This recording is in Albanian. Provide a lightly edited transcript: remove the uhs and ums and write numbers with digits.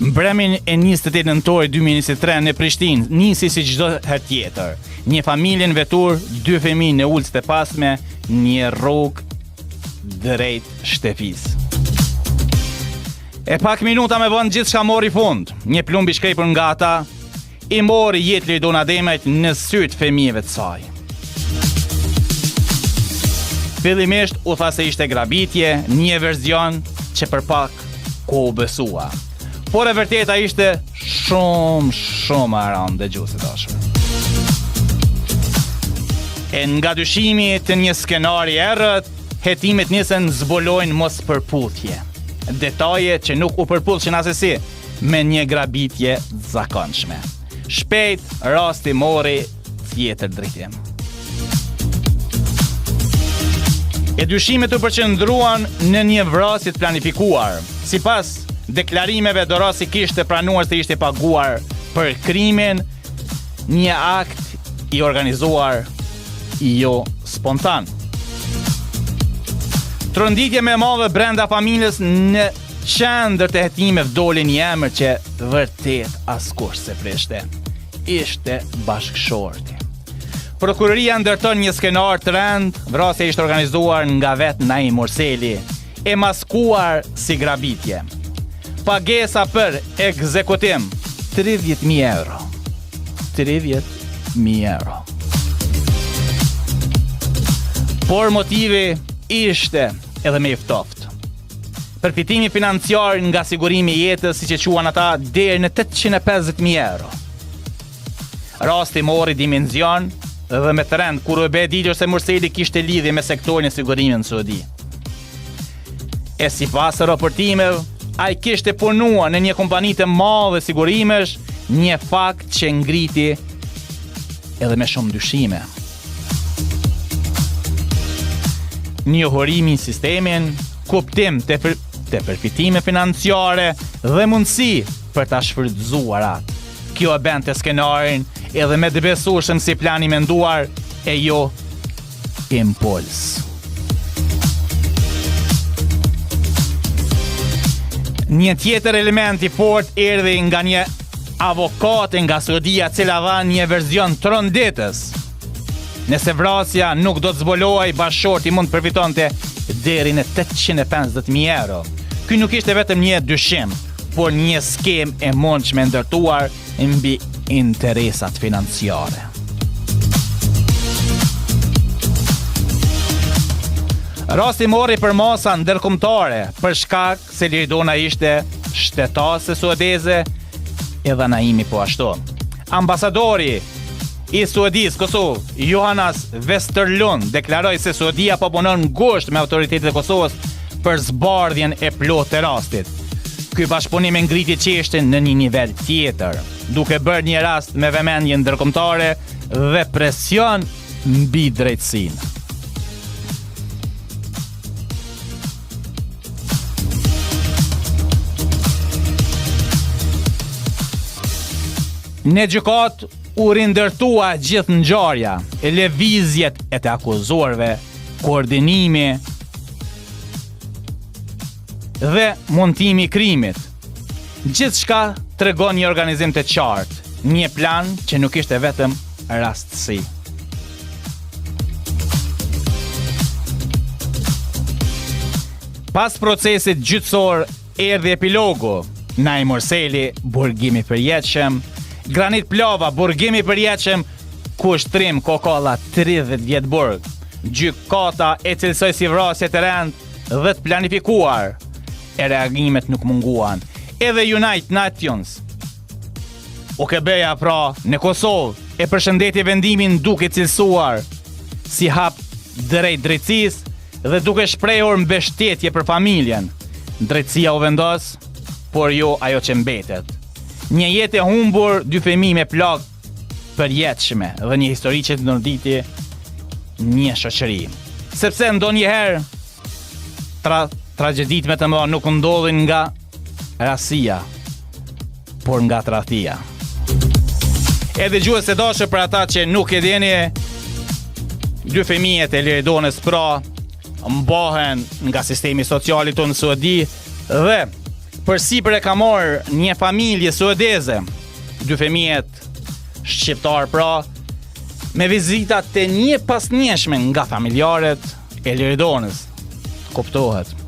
Mbremin e 28 nëntori 2023 në Prishtinë nisi si çdo herë tjetër. Një familje në vetur, 2 fëmijë në ulës të pasme, një rrugë drejt shtëpisë. E pak minuta me vënë gjithçka mori fund. Një plumb i shkrepur nga ata i mori jetë Lidona Demajt në syt fëmijëve të saj. Fillimisht u tha se ishte grabitje, një verzion që për pak ku u besua. Por e vërteta ishte shumë aram dhe gjusë të dashur. E nga dyshimi të një skenari errët, hetimet nisën zbulojnë mos përputhje. Detaje që nuk u përputhshin asesi me një grabitje zakonshme. Shpejt, rasti mori tjetër drejtim. E dyshimet u përqendruan në një vrasje të planifikuar. Sipas deklarimeve, Dorasi kishte pranuar se ishte paguar për krimin, një akt i organizuar, jo spontan. Tronditje me madhe brenda familjes, në qendër të hetimeve doli një emër që vërtet askush se prishte. Ishte bashkëshorti. Prokuroria ndërton një skenar të rënd, vrasja ishte organizuar nga vet Naim Morseli, e maskuar si grabitje. Pagesa për ekzekutim 30.000 euro. 30.000 euro. Por motivi ishte edhe me i ftoftë. Përfitimi financiar nga sigurimi i jetës, siç e quan ata, deri në 850.000 euro. Rasti mori dimension dhe me të rënd kur u bë ditur se Morseli kishte lidhje me sektorin e sigurimit në Saudi. E sipas raportimeve, ai kishte punuar në një kompani të madhe sigurimesh, një fakt që ngriti edhe me shumë dyshime. Njohurimi i sistemin, kuptim të përfitime financiare dhe mundësi për ta shfrytzuar atë. Kjo e bën të skenarin edhe me të besueshëm si plan i menduar e jo impuls. Një tjetër element i fort erdhi nga një avokate nga Saudia, cila dha një verzion tronditës. Nëse vrasja nuk do të zbulohej, bashkëshorti mund të përfitonte deri në 850.000 euro. Ky nuk ishte vetëm një dyshim, por një skem e mundshme ndërtuar mbi interesat financiare. Rasti mori për masa ndërkombëtare për shkak se Lidona ishte shtetase suedeze edhe Naimi po ashtu. Ambasadori i Suedisë Kosovë, Johannes Westerlund, deklaroi se Suedia po punon ngushtë me autoritetet e Kosovës për zbardhjen e plotë të rastit. Ky bashkëpunim ngriti çështjen në një nivel tjetër, duke bërë një rast me vëmendje ndërkombëtare dhe presion mbi drejtësinë. Në gjykat u rindërtua gjithë ngjarja, lëvizjet e të akuzuarve, koordinimi dhe montimi i krimit. Gjithçka tregon një organizim të qartë, një plan që nuk ishte vetëm rastësi. Pas procesit gjyqësor erdhi epilogu, Naim Morseli, burgimi i përjetshëm, Granit Plova, burgimi i përjetshëm, kushtrim kokolla 30 vjet burg. Gjykata e cilësoi si vrasje të rënd dhe të planifikuar. E reagimet nuk munguan. Edhe United Nations, OKB-ja pra në Kosovë e përshëndeti vendimin duke cilësuar si hap drejt drejtësisë dhe duke shprehur mbështetje për familjen. Drejtësia u vendos, por jo ajo që mbetet. Një jetë e humbur, 2 fëmijë me plagë përjetshme dhe një histori që të ndodhiti një shoqëri. Sepse ndonjëherë tragjeditë më të mëdha nuk ndodhin nga rasia, por nga tradhtia. Edhe dëgjues e dashur për ata që nuk e dini, 2 fëmijët e Lidonës pra mbahen nga sistemi social i tonë në Suedi dhe Përsipër e ka marrë një familje suedeze, 2 fëmijët shqiptar pra, me vizitat të një pasnjeshme nga familjarët e Liridonës. Kuptohet.